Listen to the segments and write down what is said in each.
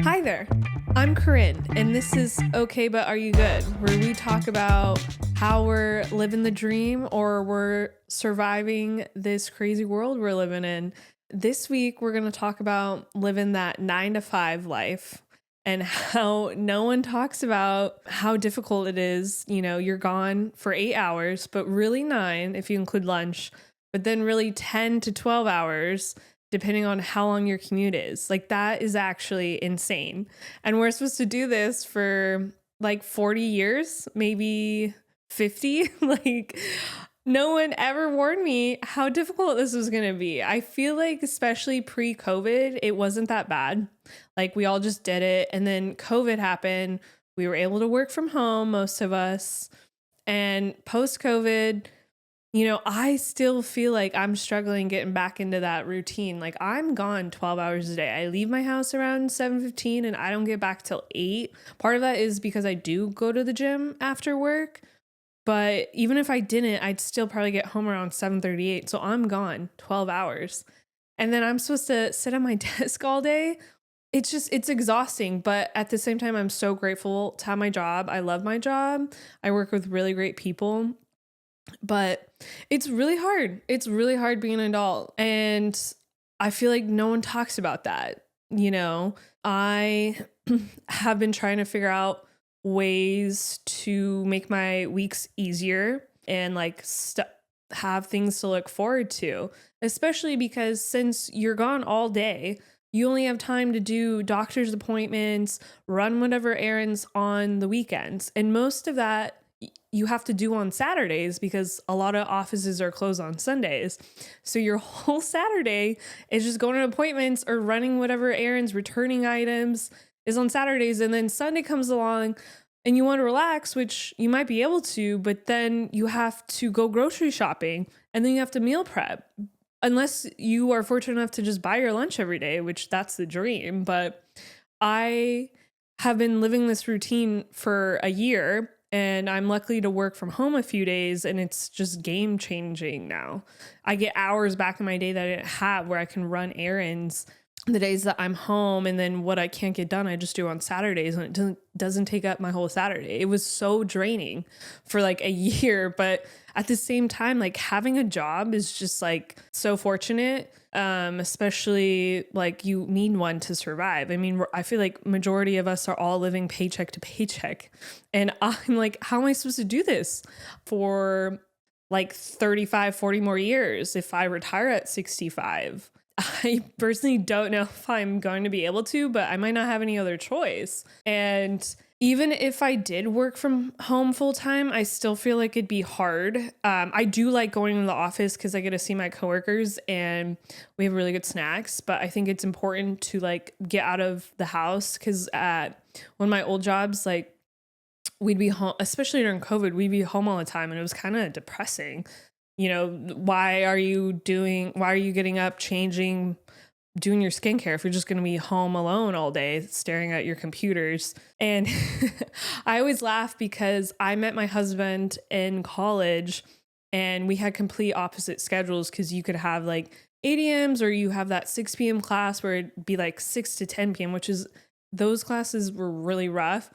Hi there, I'm Corinne, and this is Okay, But Are You Good? Where we talk about how we're living the dream or we're surviving this crazy world we're living in. This week, we're going to talk about living that 9 to 5 life and how no one talks about how difficult it is. You know, you're gone for 8 hours, but really 9 if you include lunch, but then really 10 to 12 hours depending on how long your commute is. Like, that is actually insane. And we're supposed to do this for like 40 years, maybe 50. Like, no one ever warned me how difficult this was going to be. I feel like, especially pre-COVID, it wasn't that bad. Like, we all just did it. And then COVID happened. We were able to work from home, most of us. And post-COVID, you know, I still feel like I'm struggling getting back into that routine. Like, I'm gone 12 hours a day. I leave my house around 7:15 and I don't get back till 8. Part of that is because I do go to the gym after work. But even if I didn't, I'd still probably get home around 7:38. So I'm gone 12 hours. And then I'm supposed to sit at my desk all day. It's exhausting. But at the same time, I'm so grateful to have my job. I love my job. I work with really great people. But it's really hard. It's really hard being an adult. And I feel like no one talks about that. You know, I have been trying to figure out ways to make my weeks easier and like have things to look forward to, especially because since you're gone all day, you only have time to do doctor's appointments, run whatever errands on the weekends. And most of that you have to do on Saturdays because a lot of offices are closed on Sundays. So your whole Saturday is just going to appointments or running whatever errands, returning items is on Saturdays. And then Sunday comes along and you want to relax, which you might be able to, but then you have to go grocery shopping and then you have to meal prep. Unless you are fortunate enough to just buy your lunch every day, which that's the dream. But I have been living this routine for a year. And I'm lucky to work from home a few days, and it's just game changing now. I get hours back in my day that I didn't have where I can run errands the days that I'm home, and then what I can't get done, I just do on Saturdays, and it doesn't take up my whole Saturday. It was so draining for like a year, but at the same time, like having a job is just like so fortunate. Especially like you need one to survive. I mean, I feel like majority of us are all living paycheck to paycheck. And I'm like, how am I supposed to do this for like 35, 40 more years if I retire at 65? I personally don't know if I'm going to be able to, but I might not have any other choice. And even if I did work from home full time, I still feel like it'd be hard. I do like going to the office because I get to see my coworkers and we have really good snacks. But I think it's important to like get out of the house because at one of my old jobs, like we'd be home, especially during COVID, we'd be home all the time and it was kind of depressing. You know, why are you getting up, changing, doing your skincare if you're just going to be home alone all day staring at your computers? And I always laugh because I met my husband in college and we had complete opposite schedules because you could have like 8 a.m.s or you have that 6 p.m. class where it'd be like 6 to 10 p.m., which is those classes were really rough.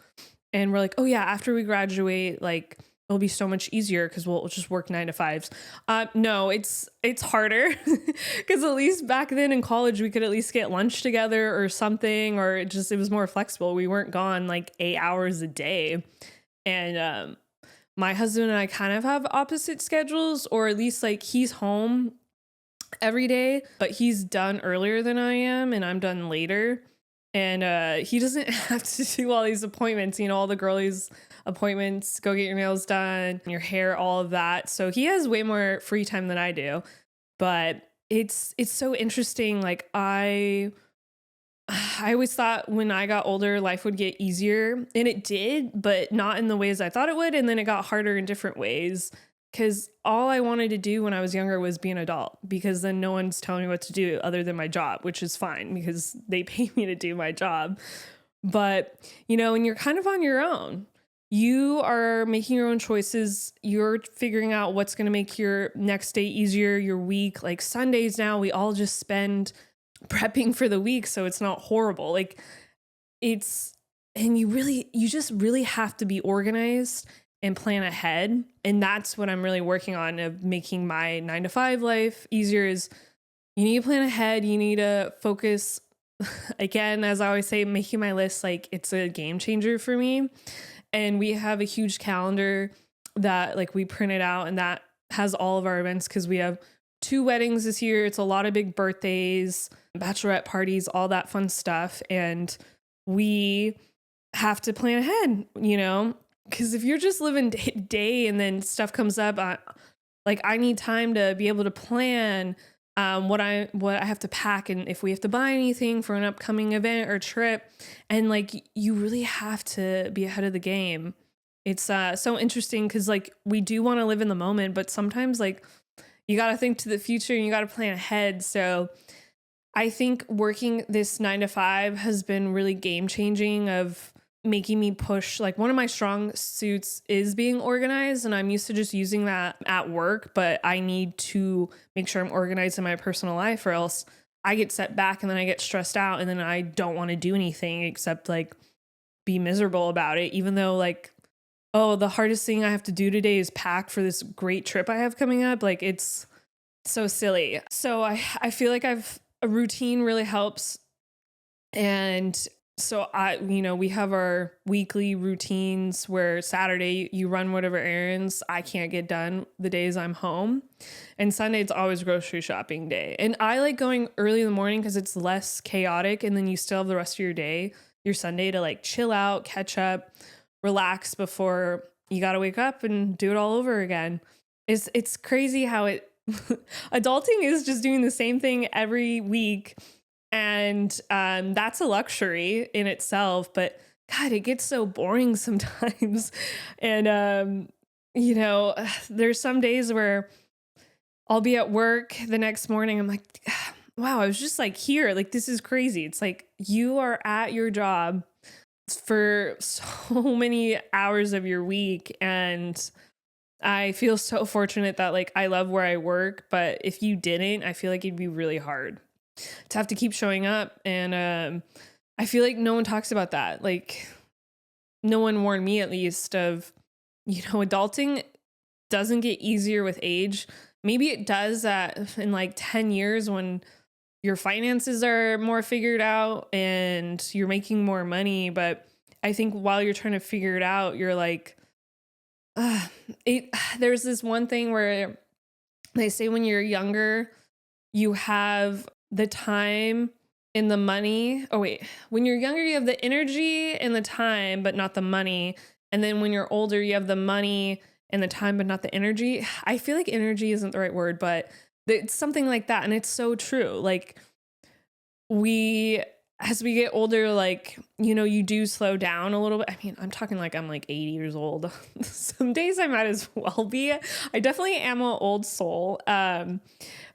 And we're like, oh yeah, after we graduate, like it'll be so much easier because we'll just work 9 to 5s. No, it's harder because at least back then in college, we could at least get lunch together or something, or it was more flexible. We weren't gone like 8 hours a day. And my husband and I kind of have opposite schedules, or at least like he's home every day, but he's done earlier than I am and I'm done later. And he doesn't have to do all these appointments, you know, all the girlies appointments, go get your nails done, your hair, all of that. So he has way more free time than I do. But it's so interesting. Like I always thought when I got older, life would get easier, and it did, but not in the ways I thought it would. And then it got harder in different ways because all I wanted to do when I was younger was be an adult, because then no one's telling me what to do other than my job, which is fine because they pay me to do my job. But, you know, when you're kind of on your own, You are making your own choices. You're figuring out what's going to make your next day easier, your week. Like Sundays now, we all just spend prepping for the week so it's not horrible. Like it's and you just really have to be organized and plan ahead. And that's what I'm really working on, of making my 9 to 5 life easier. Is you need to plan ahead. You need to focus. Again, as I always say, making my list, like, it's a game changer for me. And we have a huge calendar that, like, we printed out, and that has all of our events because we have 2 weddings this year. It's a lot of big birthdays, bachelorette parties, all that fun stuff. And we have to plan ahead, because if you're just living day and then stuff comes up, like, I need time to be able to plan what I have to pack, and if we have to buy anything for an upcoming event or trip. And like, you really have to be ahead of the game. It's so interesting because, like, we do want to live in the moment, but sometimes, like, you got to think to the future and you got to plan ahead. So I think working this 9 to 5 has been really game changing, of making me push. Like, one of my strong suits is being organized, and I'm used to just using that at work, but I need to make sure I'm organized in my personal life, or else I get set back and then I get stressed out, and then I don't want to do anything except, like, be miserable about it, even though, like, oh, the hardest thing I have to do today is pack for this great trip I have coming up. Like, it's so silly. So I feel like a routine really helps. And so we have our weekly routines where Saturday you run whatever errands I can't get done the days I'm home. And Sunday it's always grocery shopping day. And I like going early in the morning because it's less chaotic, and then you still have the rest of your day, your Sunday, to like chill out, catch up, relax before you got to wake up and do it all over again. It's crazy how adulting is just doing the same thing every week. And that's a luxury in itself, but God, it gets so boring sometimes. And there's some days where I'll be at work the next morning, I'm like, wow, I was just like here, like, this is crazy. It's like you are at your job for so many hours of your week, and I feel so fortunate that, like, I love where I work, but if you didn't, I feel like it'd be really hard to have to keep showing up. And I feel like no one talks about that. Like, no one warned me, at least, of, adulting doesn't get easier with age. Maybe it does in like 10 years when your finances are more figured out and you're making more money. But I think while you're trying to figure it out, you're like, there's this one thing where they say when you're younger, you have the time and the money. Oh, wait. When you're younger, you have the energy and the time, but not the money. And then when you're older, you have the money and the time, but not the energy. I feel like energy isn't the right word, but it's something like that. And it's so true. Like, as we get older, like, you do slow down a little bit. I mean, I'm talking like I'm like 80 years old. Some days I might as well be. I definitely am an old soul.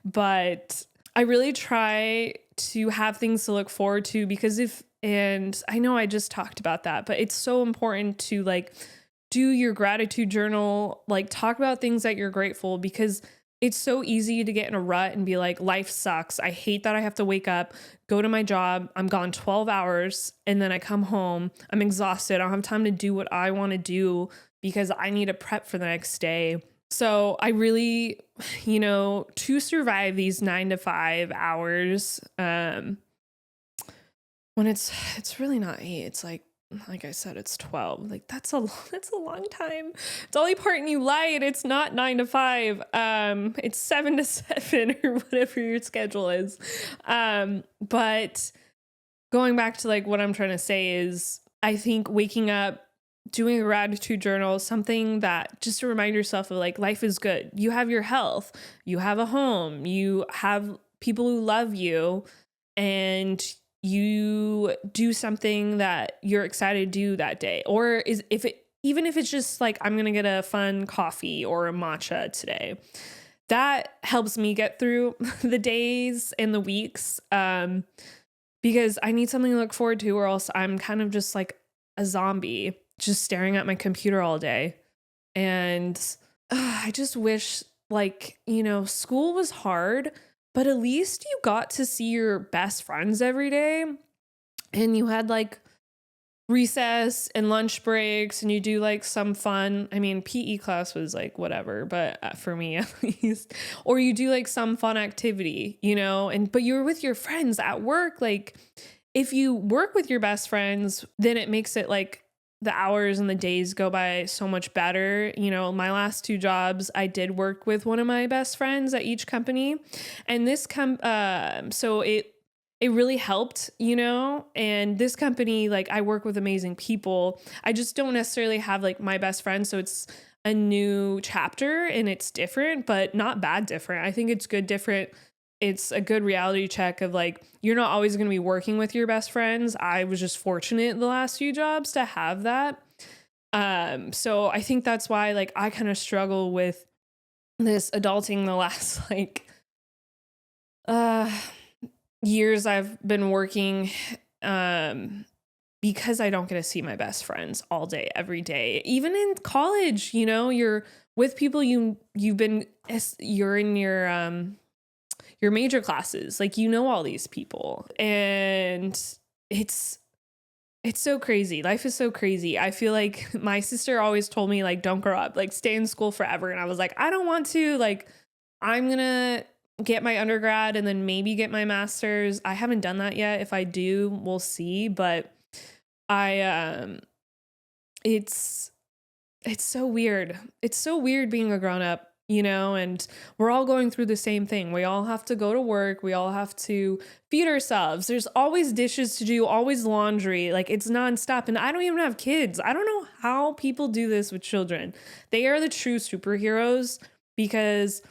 But I really try to have things to look forward to, because and I know I just talked about that, but it's so important to, like, do your gratitude journal, like, talk about things that you're grateful, because it's so easy to get in a rut and be like, life sucks. I hate that I have to wake up, go to my job. I'm gone 12 hours and then I come home. I'm exhausted. I don't have time to do what I want to do because I need to prep for the next day. So I really, to survive these 9 to 5 hours, when it's really not 8, it's like I said, it's 12. Like, that's a long time. Dolly Parton, you lied. It's not 9 to 5. It's 7 to 7 or whatever your schedule is. But going back to, like, what I'm trying to say is, I think waking up, doing a gratitude journal, something that just to remind yourself of, like, life is good. You have your health, you have a home, you have people who love you, and you do something that you're excited to do that day. Or even if it's just like, I'm going to get a fun coffee or a matcha today, that helps me get through the days and the weeks. Because I need something to look forward to, or else I'm kind of just like a zombie. just staring at my computer all day. And I just wish, like, school was hard, but at least you got to see your best friends every day. And you had like recess and lunch breaks, and you do like some fun. I mean, PE class was like whatever, but for me at least, or you do like some fun activity, but you're with your friends at work. Like, if you work with your best friends, then it makes it like the hours and the days go by so much better. My last two jobs, I did work with one of my best friends at each company, and so it really helped, and this company, like, I work with amazing people. I just don't necessarily have like my best friend. So it's a new chapter and it's different, but not bad different. I think it's good different. It's a good reality check of like, you're not always going to be working with your best friends. I was just fortunate the last few jobs to have that. So I think that's why like I kind of struggle with this adulting the last like, years I've been working, because I don't get to see my best friends all day, every day. Even in college, you're with people you're in your major classes, like, all these people, and it's so crazy. Life is so crazy. I feel like my sister always told me, like, don't grow up, like, stay in school forever. And I was like, I don't want to. Like, I'm gonna get my undergrad and then maybe get my master's. I haven't done that yet. If I do, we'll see. But it's so weird. It's so weird being a grown up, and we're all going through the same thing. We all have to go to work. We all have to feed ourselves. There's always dishes to do, always laundry. Like, it's nonstop. And I don't even have kids. I don't know how people do this with children. They are the true superheroes, because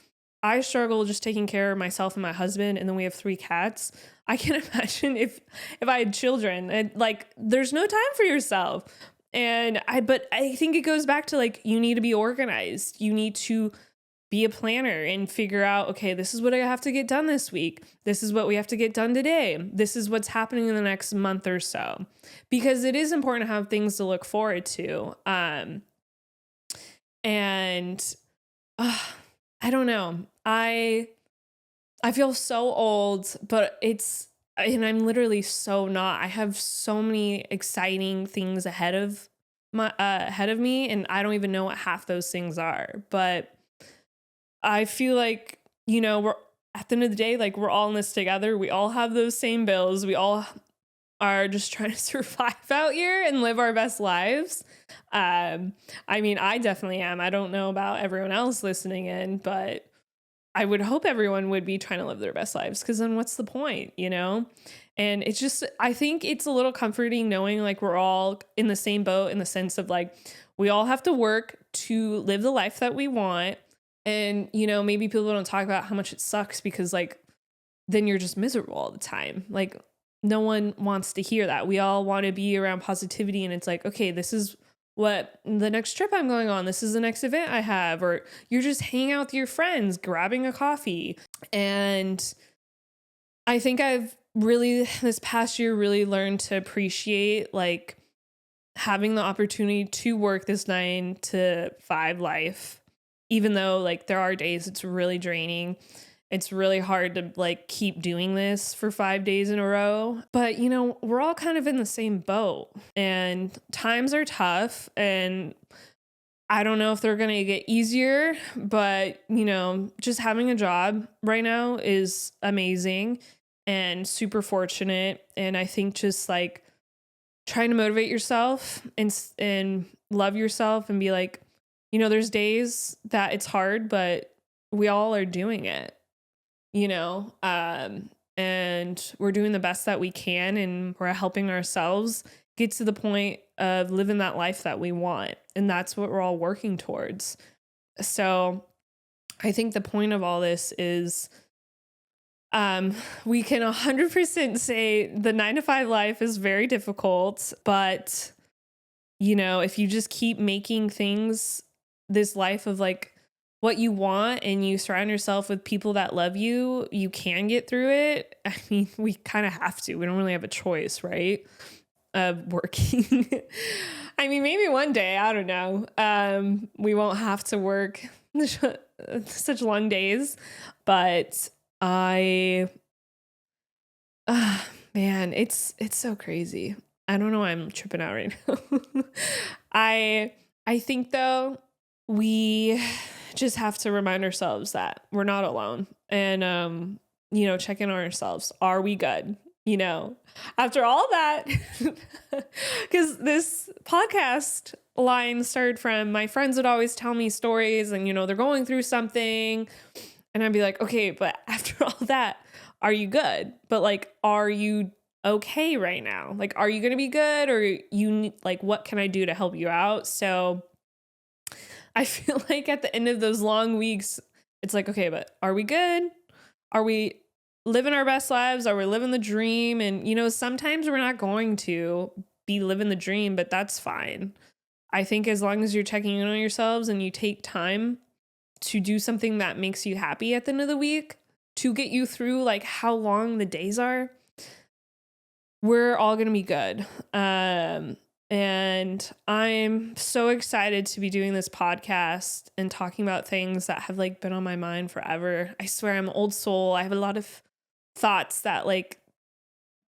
I struggle just taking care of myself and my husband, and then we have 3 cats. I can imagine if I had children, and like, there's no time for yourself. But I think it goes back to like, you need to be organized. You need to be a planner and figure out, okay, this is what I have to get done this week. This is what we have to get done today. This is what's happening in the next month or so, because it is important to have things to look forward to. And I don't know. I feel so old, but and I'm literally so not. I have so many exciting things ahead of me, and I don't even know what half those things are. But I feel like, we're at the end of the day, like, we're all in this together. We all have those same bills. We all are just trying to survive out here and live our best lives. I mean, I definitely am. I don't know about everyone else listening in, but I would hope everyone would be trying to live their best lives, because then what's the point, And it's just, I think it's a little comforting knowing like we're all in the same boat, in the sense of like, we all have to work to live the life that we want. And, maybe people don't talk about how much it sucks, because like, then you're just miserable all the time. Like, no one wants to hear that. We all want to be around positivity. And it's like, okay, this is what the next trip I'm going on. This is the next event I have. Or you're just hanging out with your friends, grabbing a coffee. And I think I've really, this past year, really learned to appreciate like having the opportunity to work this 9 to 5 life, even though like there are days it's really draining. It's really hard to like keep doing this for 5 days in a row. But, we're all kind of in the same boat, and times are tough, and I don't know if they're going to get easier, but, just having a job right now is amazing and super fortunate. And I think just like trying to motivate yourself and love yourself and be like, there's days that it's hard, but we all are doing it. And we're doing the best that we can, and we're helping ourselves get to the point of living that life that we want. And that's what we're all working towards. So I think the point of all this is, we can 100% say the 9 to 5 life is very difficult, but if you just keep making things, this life of like what you want, and you surround yourself with people that love you, you can get through it. I mean, we kind of have to. We don't really have a choice, right? of working. I mean, maybe one day, I don't know. We won't have to work such long days, but man, it's so crazy. I don't know why I'm tripping out right now. I think though we just have to remind ourselves that we're not alone and check in on ourselves. Are we good? After all that, because this podcast line started from my friends would always tell me stories and they're going through something and I'd be like, okay, but after all that, are you good? But like, are you okay right now? Like, are you going to be good or what can I do to help you out? So I feel like at the end of those long weeks, it's like, okay, but are we good? Are we living our best lives? Are we living the dream? And, sometimes we're not going to be living the dream, but that's fine. I think as long as you're checking in on yourselves and you take time to do something that makes you happy at the end of the week to get you through like how long the days are, we're all going to be good. And I'm so excited to be doing this podcast and talking about things that have like been on my mind forever. I swear I'm an old soul. I have a lot of thoughts that like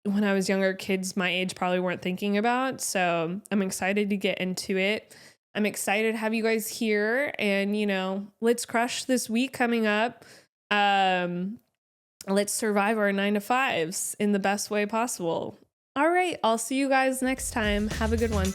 when I was younger, kids my age probably weren't thinking about. So I'm excited to get into it. I'm excited to have you guys here and, let's crush this week coming up. Let's survive our 9 to 5s in the best way possible. All right. I'll see you guys next time. Have a good one.